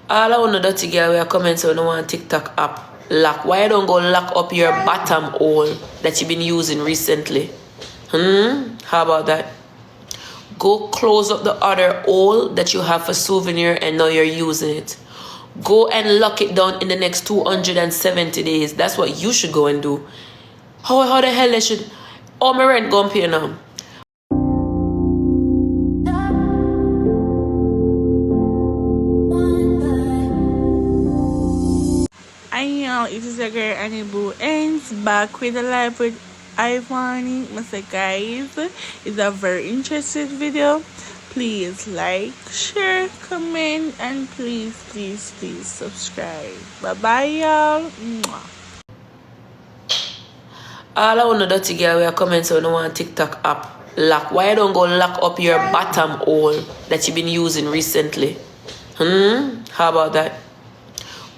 All I want to dirty girl we are coming so no one TikTok app lock. Why you don't go lock up your bottom hole that you've been using recently? How about that? Go close up the other hole that you have for souvenir and now you're using it. Go and lock it down in the next 270 days. That's what you should go and do. How the hell they should... Oh, my rent go pay now. It is a girl Annie Boo ends back with a live with Ivany. Mr. Guys, it's a very interesting video. Please like, share, comment, and please subscribe. Bye bye, y'all. All I want to dirty girl we are coming so no one TikTok app lock. Why you don't go lock up your bottom hole that you've been using recently? How about that?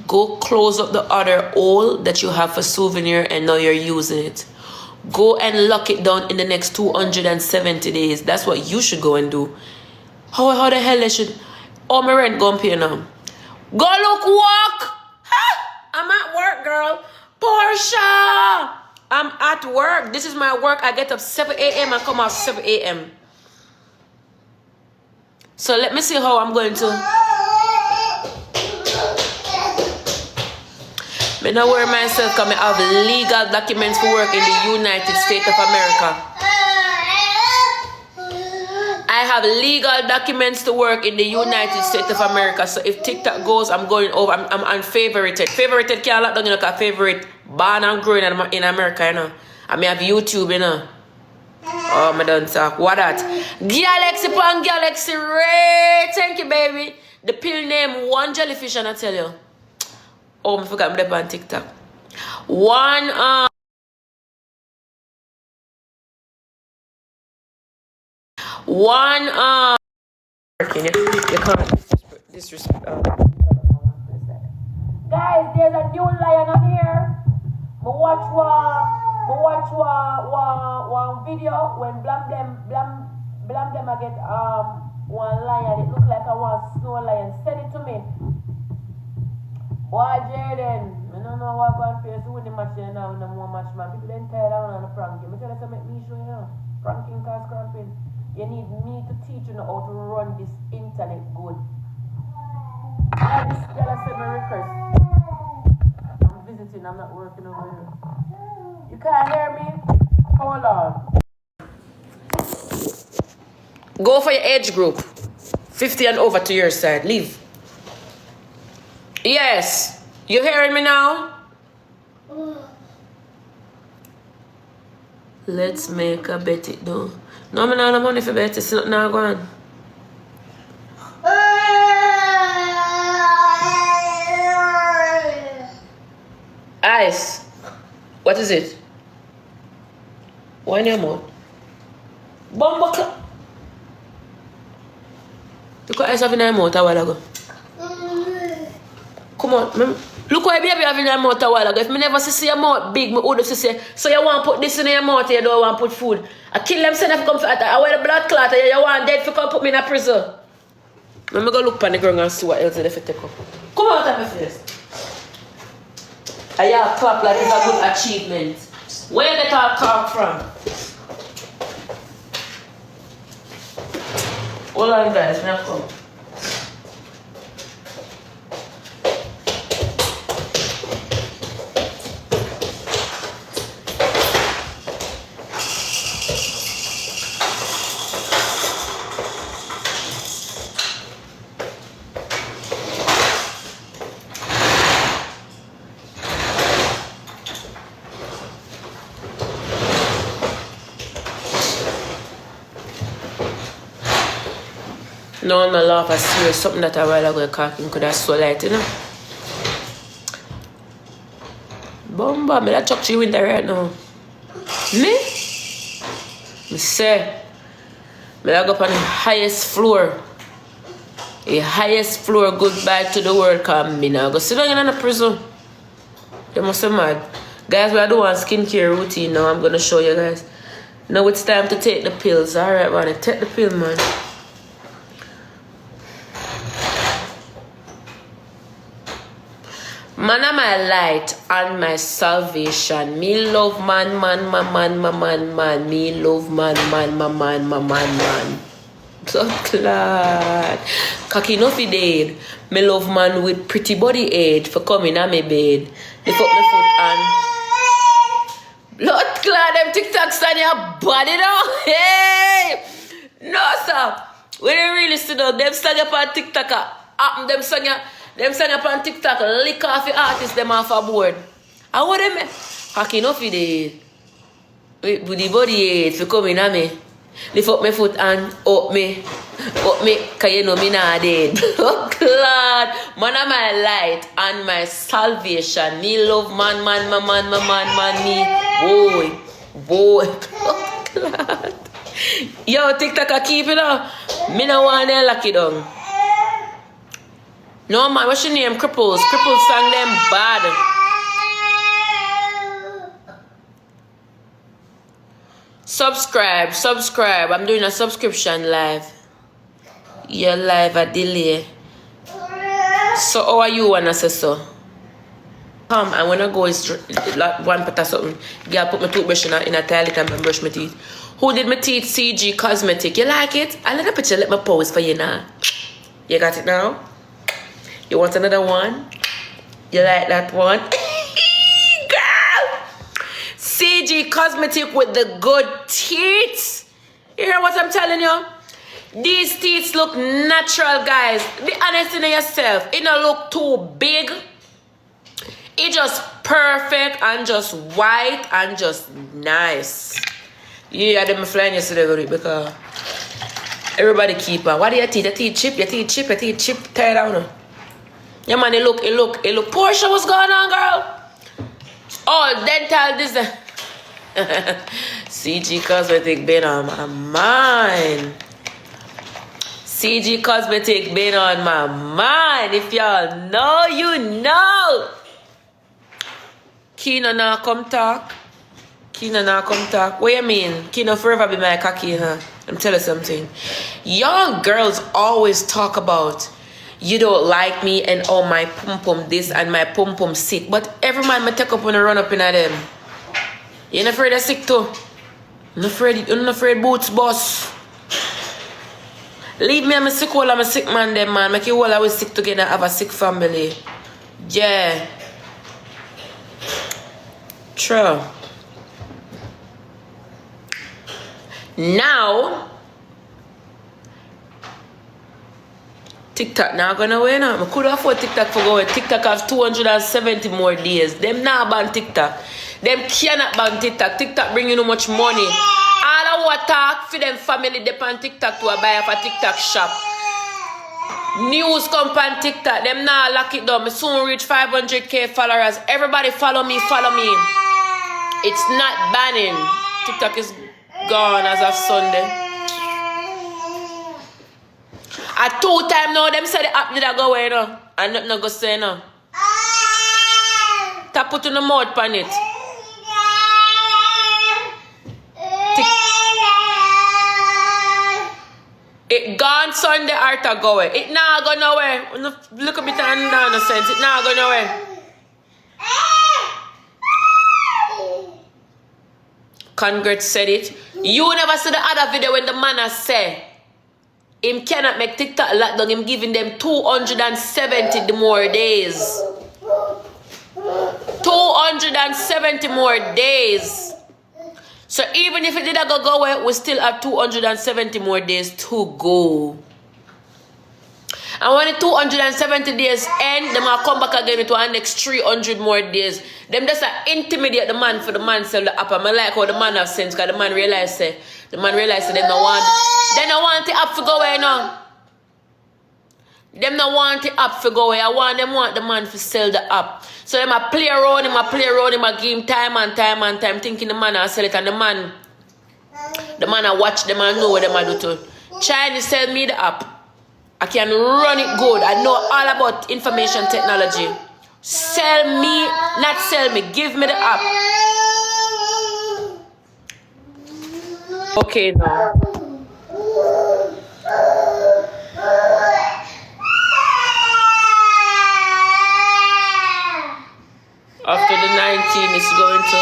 Go close up the other hole that you have for souvenir and now you're using it. Go and lock it down in the next 270 days. That's what you should go and do. How the hell they should... Oh, my rent go pay now. Go look walk! I'm at work, girl. Portia! I'm at work. This is my work. I get up 7 a.m. and come out 7 a.m. So let me see how I'm going to... I don't worry myself because I have legal documents for work in the United States of America. I have legal documents to work in the United States of America. So if TikTok goes, I'm going over. I'm unfavorited. Favorited can't lock down, you know, because favorite born and growing in America, you know. I mean, I have YouTube, you know. Oh, I don't talk. What that? Galaxy upon Galaxy Ray. Thank you, baby. The pill name One Jellyfish, and I tell you. Oh, I forgot I'm on TikTok. One you can't disrespect. Guys, there's a new lion on here. I watch one video when blam them I get one lion. It look like a one snow lion. Send it to me. Boy, Jaden, I don't know what I'm going to do with the match now. No more match, man. People then tired down on the pranking. I tell you to make me show you know. Pranking cause cramping. You need me to teach you know how to run this internet good. Yeah, this girl has sent me a request. I'm visiting, I'm not working over here. You can't hear me? Hold on. Go for your age group. 50 and over to your side. Leave. Yes. You hearing me now? Let's make a bet it though. No, I'm not money for bet. It's not now going. Ice. What is it? Why in your mouth? Bomba. Look what ice have in your mouth a while ago. Come on, look what baby have in your mouth a while ago. If me never see your mouth big, me would have say, so you want to put this in your mouth, you don't want to put food. I kill them, send them to come for I wear the blood clot, you want dead for come put me in a prison. Let me go look on the ground and see what else they take up. Come out of my face. I have clap like it's a good achievement. Where you get our clap from? Hold on guys, I'm come. No, I'm not laughing. I serious. Something that a while ago talking could have so light, you know. Bomba, me that chuck you in there right now. Me? Me say, me I go up on the highest floor. The highest floor goodbye to the world cause me now go sit down in a prison. You must be mad. Guys, we are doing skincare routine now. I'm gonna show you guys. Now it's time to take the pills. Alright, man, take the pill, man. Man am my light and my salvation. Me love man. Me love man. So glad. Cocky no fi dead. Me love man with pretty body aid for coming on me bed. Lift up my foot and Lord glad them TikToks on your body now. Hey! No sir. We didn't really see though. Them song up on TikTok. Them song up on TikTok. Lick off the artists them off a board. And what them Cocky no fi dead. With the body aid for coming on me. Lift up my foot and up me, cause you know me not dead. Oh God, man am my light and my salvation. Me love man, me. Boy. Oh God. Yo, TikTok a keep it up. Me no want them lock it down. No man, what's your name? Cripples sang them bad. Subscribe. I'm doing a subscription live. Your live a delay. So how are you wanna say so? Come, I wanna go is like one pot or something. Girl, put my toothbrush in a toilet and brush my teeth. Who did my teeth? CG Cosmetic. You like it? I let a picture, let me pose for you now. You got it now? You want another one? You like that one? CG Cosmetic with the good teeth. You hear what I'm telling you? These teeth look natural, guys. Be honest in yourself. It don't look too big. It just perfect and just white and just nice. Yeah, them flying yesterday because everybody keep on. What do your teeth? Your teeth chip. Tear down. Yeah, man, it look. Portia, what's going on, girl? Oh, dental design. CG Cosmetic been on my mind. CG Cosmetic been on my mind. If y'all know, you know. Kina now come talk. What you mean? Kina forever be my cocky, huh? I'm telling you something. Young girls always talk about you don't like me and oh my pum pum this and my pum pum sick. But every man me take up when I run up in at them. You ain't afraid of sick too? You're not afraid boots boss. Leave me I'm a sick hole, I'm a sick man them man. Make you all always sick together, have a sick family. Yeah. True. Now TikTok now gonna win now. I could afford TikTok for going. TikTok have 270 more days. Them now ban TikTok. Them cannot ban TikTok. TikTok bring you no much money. All I want talk for them family depend TikTok to a buy for TikTok shop. News come on TikTok. Them now lock it down. Me soon reach 500k followers. Everybody follow me. It's not banning. TikTok is gone as of Sunday. At 2 times now, them say the app did go away now. And nothing no go say now. Tap put in the mouth on it. It gone Sunday after go away. It now go nowhere. Look at me and nonsense. It now go nowhere. Congrats said it. You never see the other video when the man has said him cannot make TikTok lockdown. Him giving them 270 more days. 270 more days. So even if it did not go away, we still have 270 more days to go. And when the 270 days end, them will come back again with our next 300 more days. Them just intimidate the man for the man sell the app. And I like how the man have sense because the man realize they don't want the app to go away now. Them don't want the app to go away. Want the man to sell the app. So them a play around him, a give him time and time, thinking the man will sell it, and the man will watch them and know what them will do to. China sell me the app. I can run it good. I know all about information technology. Sell me, not sell me. Give me the app. Okay, now. routine is going to.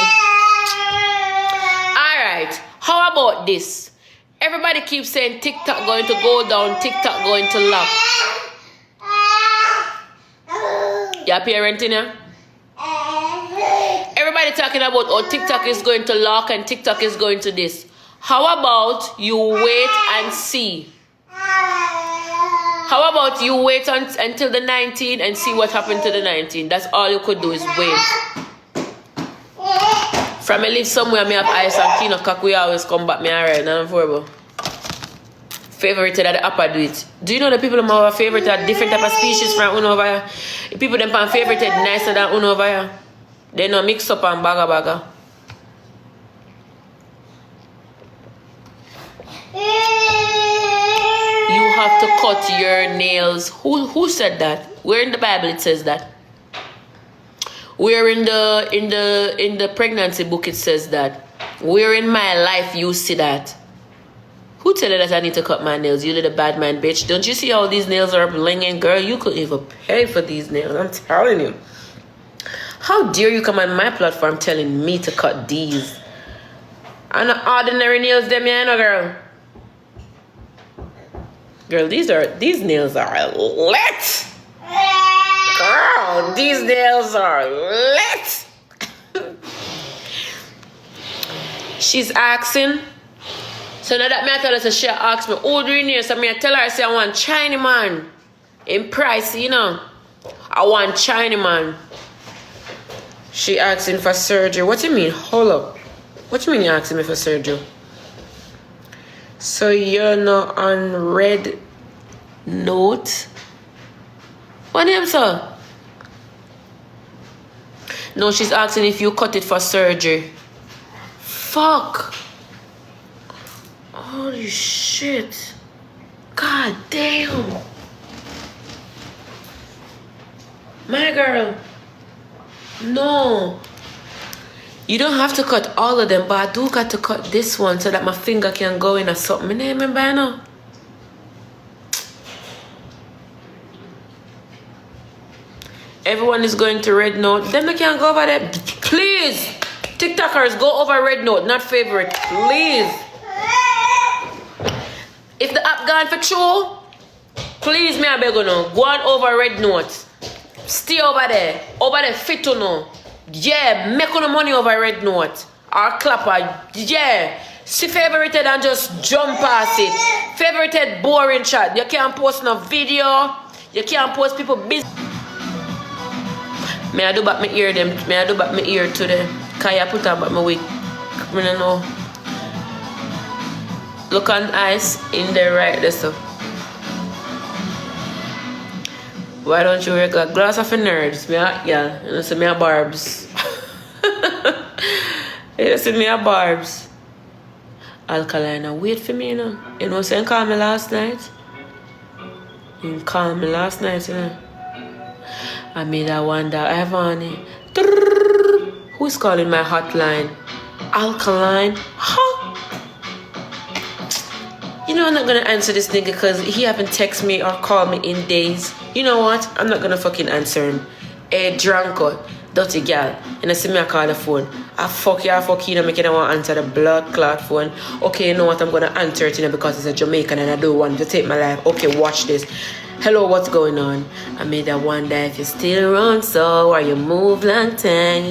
Alright, how about this? Everybody keeps saying TikTok going to go down, TikTok going to lock. Your parenting, yeah? Everybody talking about oh TikTok is going to lock and TikTok is going to this. How about you wait and see? How about you wait until the 19th and see what happened to the 19th? That's all you could do is wait. From me live somewhere, me have ice and clean up cock, we always come back, me alright, nothing for favorited at the upper do it. Do you know the people that have favorite are different type of species from one over here? The people that are favorited nicer than one over here. They no mix up and baga. You have to cut your nails. Who said that? Where in the Bible it says that? Where in the pregnancy book it says that? Where in my life you see that? Who tell you that I need to cut my nails? You little bad man bitch. Don't you see how these nails are blinging? Girl, you couldn't even pay for these nails. I'm telling you. How dare you come on my platform telling me to cut these? And the ordinary nails them, you know, girl. Girl, these nails are lit. Girl, these nails are lit. She's asking. So now that me I tell her, so she asked me, who do you need? So me I tell her, I say, I want China man. In price, you know. I want China man. She asking for surgery. What do you mean? Hold up. What do you mean you're asking me for surgery? So you're not on red note? What name, sir? No, she's asking if you cut it for surgery. Fuck. Holy shit. God damn. My girl. No. You don't have to cut all of them, but I do got to cut this one so that my finger can go in or something. My name and by now. Everyone is going to red note. Then they can go over there. Please. TikTokers, go over red note, not favorite. Please. If the app gone for true, please me I beg you now. Go on over red note. Stay over there. Over there fit to know. Yeah, make no money over red note. Or clapper. Yeah. See favorited and just jump past it. Favorited boring chat. You can't post no video. You can't post people business. May I do back my ear them? May I do back my ear to them? Can you put on back my wig? I don't know. Look on ice in the right there so. Why don't you wear a glass of nerds? Yeah, you know, see me a barbs. You see me a barbs. Alkaline, wait for me, you know. You know, saying call me last night. You called me last night, you know. I made a wonder, Ivany. Who's calling my hotline? Alkaline? Huh? You know, I'm not gonna answer this nigga because he haven't texted me or called me in days. You know what? I'm not gonna fucking answer him. Hey, drunko, dirty gal. And I see me, I call the phone. I fuck you, don't make it, I want to answer the blood clot phone. Okay, you know what? I'm gonna answer it, you know, because it's a Jamaican and I don't want to take my life. Okay, watch this. Hello, what's going on? I made a wonder if you're still around, so or you move long time.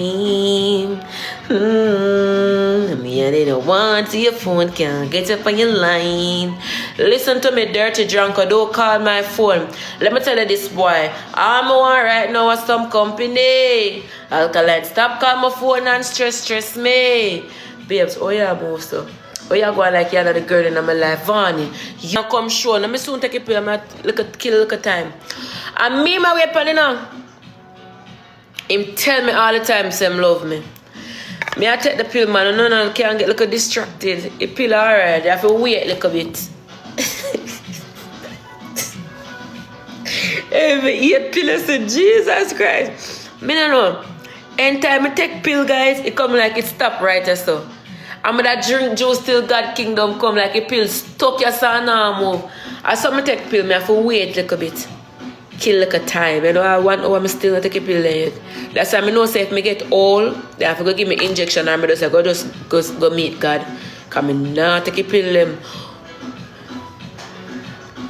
Me, I didn't want to your phone, can't get up on your line. Listen to me, dirty drunker, don't call my phone. Let me tell you this, boy. I'm on right now with some company. Alkaline, stop calling my phone and stress me. Babes, oh yeah, move so. Oh, you're going like you're not the girl in my life, Ivany. You come show. Let me soon take a pill. I'm going kill a little time. And me, my weapon, you know. Him tell me all the time, say him love me. Me, I take the pill, man. No, can't get a little distracted. The pill, alright. You have to wait a little bit. Every eat pill, I say, Jesus Christ. Me no know. Anytime I take pill, guys, it come like it stop right or so. And that drink juice till God kingdom come like a pill stuck your son and move. As some take pill, me have to wait a little bit. kill like a time. You know, I 1 hour, I still not take a pill yet. That's why I know say if me get old, they have to go give me injection and I just say, go meet God. Because I not take a pill them.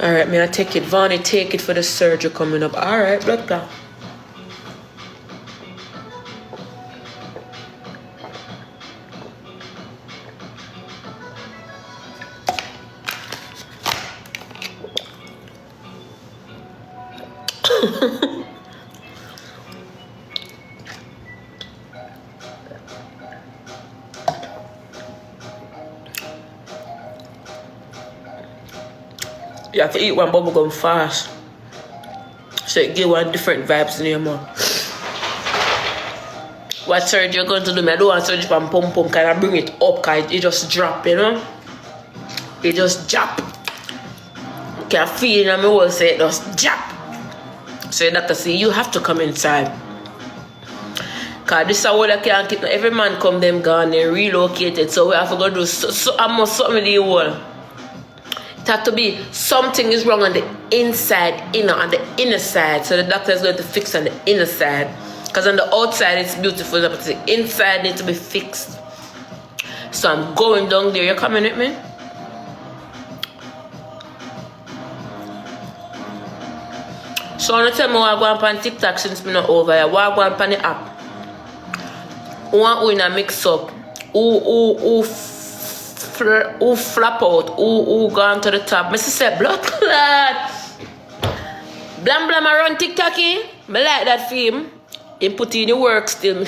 Alright, me I take it. Vonnie, take it for the surgery coming up. Alright, blood clot. You have to eat one bubble gum fast. So it give one different vibes in your mouth. What surgery you're going to do? I don't want surgery from pum pum. Can I bring it up? Cause it just drop, you know? It just drop. You can feel it in my whole say it just drop. So the doctor say you have to come inside. Cause this is what I can't keep. Every man come them gone, they relocated. So we have to go do almost something in the whole. It has to be something is wrong on the inside, on the inner side. So the doctor is going to fix on the inner side. Because on the outside it's beautiful, but the inside needs to be fixed. So I'm going down there. You coming with me? So I want to tell me what I go on TikTok since I'm not over here. What I go on the app. Who in a mix up? Who flap out? Who gone to the top? Mr. say blood clot. Blam blam around TikTok. I like that film. He put in the work still. I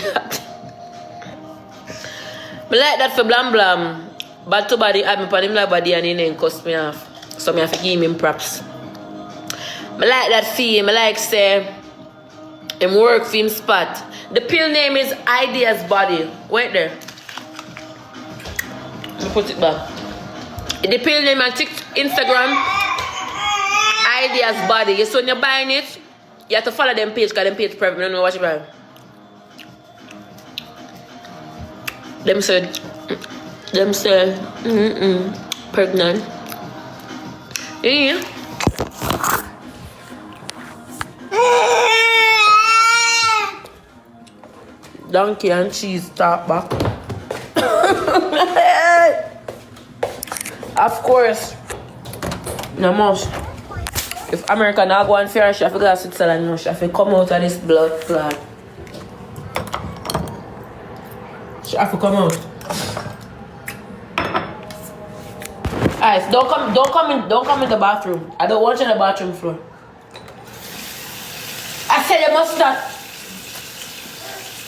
like that for blam blam. But to body I put him like body and he didn't cost me off. So I have to give him props. I like that film. I like say him work film spot. The pill name is Ideas Body. Wait there. Let me put it back. The pill name on Instagram, Ideas Body. So when you're buying it, you have to follow them page because them page private. I don't know what you buy. Them say, pregnant. Yeah. Donkey and cheese talk back. Of course. No must. If America now go and fair, she have to go to Switzerland now. She have to come out of this blood clot. She have to come out. Alright, don't come in the bathroom. I don't want you in the bathroom floor. I said you must not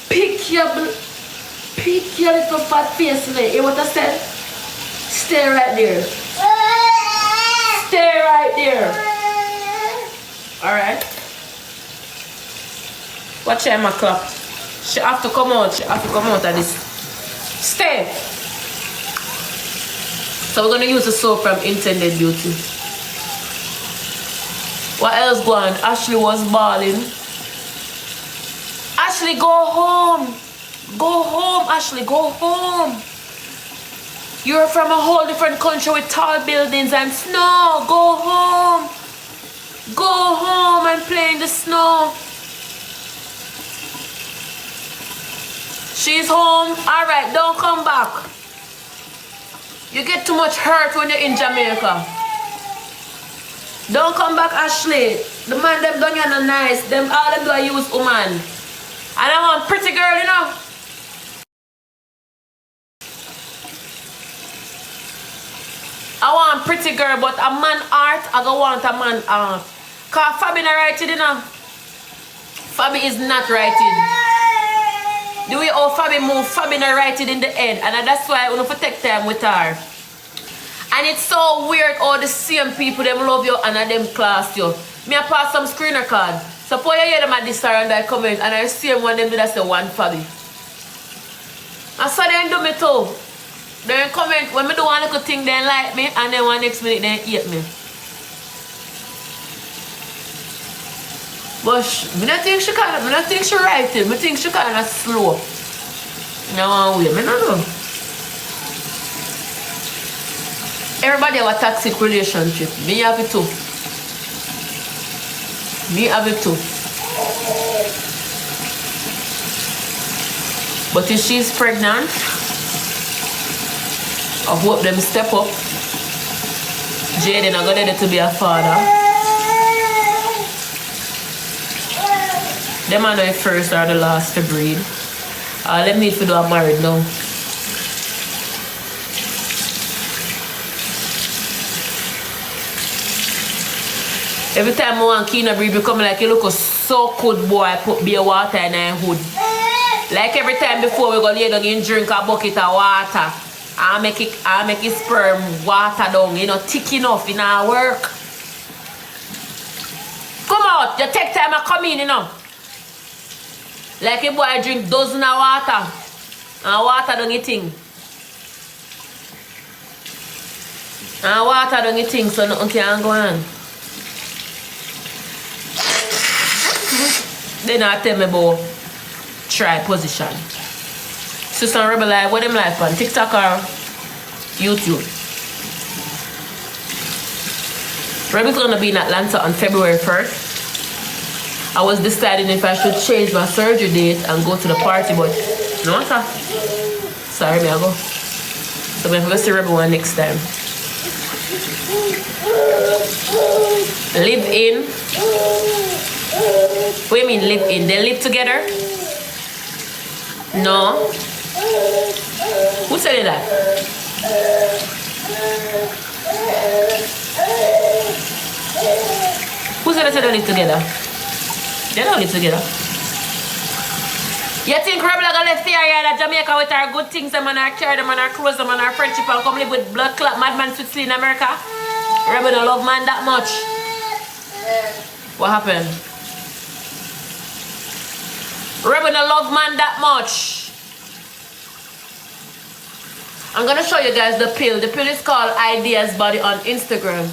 pick your little fat face in there. You know what I said? Stay right there. Stay right there. Alright. Watch out my clock. She have to come out. She have to come out of this. Stay. So we're gonna use the soap from Intended Beauty. What else going on? Ashley was bawling. Ashley, go home. Go home, Ashley. Go home. You're from a whole different country with tall buildings and snow. Go home. Go home and play in the snow. She's home. Alright, don't come back. You get too much hurt when you're in Jamaica. Don't come back, Ashley. The man them done you no nice. Them all them do I use woman. And I want pretty girl, you know. I want pretty girl, but a man art, I go want a man art. Cause Fabi not writing, you know. Fabi is not writing. The way how Fabi move, Fabi not writing in the end. And that's why I want to take time with her. And it's so weird how the same people, them love you and them class you. Me I pass some screen record. Suppose you hear them at this and I comment and I see them when them do that's the one Fabi. I saw them do me too. They comment when me do one little thing they like me and then one next minute they hate me. But I don't think she writing. I think she kind of slow. No way, I don't know. Everybody have a toxic relationship. Me have it too. Me have it too. But if she's pregnant, I hope them step up. Jaden, I'm gonna to be a father. Them are the first or the last to breed. Let me to do a married now. Every time I want Kina breed become like you look so good boy, put beer water in her hood. Like every time before we go lay down and drink a bucket of water. I make it sperm water down, you know, thick enough in our work. Come out, you take time to come in, you know. Like a boy drink dozen of water. And water down your thing. And water down your thing so nothing can go on. Then I tell me about try position. Sister Rebel Live, what them live on TikTok or YouTube? Rebel's gonna be in Atlanta on February 1st. I was deciding if I should change my surgery date and go to the party, but no sir. Sorry, me I go. So I'm gonna see Rebel one next time. Live in. What do you mean live in? They live together? No. Who said that? Who said they live together? They don't live together. You think Rebel are gonna left here at Jamaica with our good things, them and our care, them and our clothes, them and our friendship and come live with blood clot madman Switzerland in America? Rebel don't love man that much. What happened? Rebel don't love man that much. I'm gonna show you guys the pill. The pill is called Ideas Body on Instagram.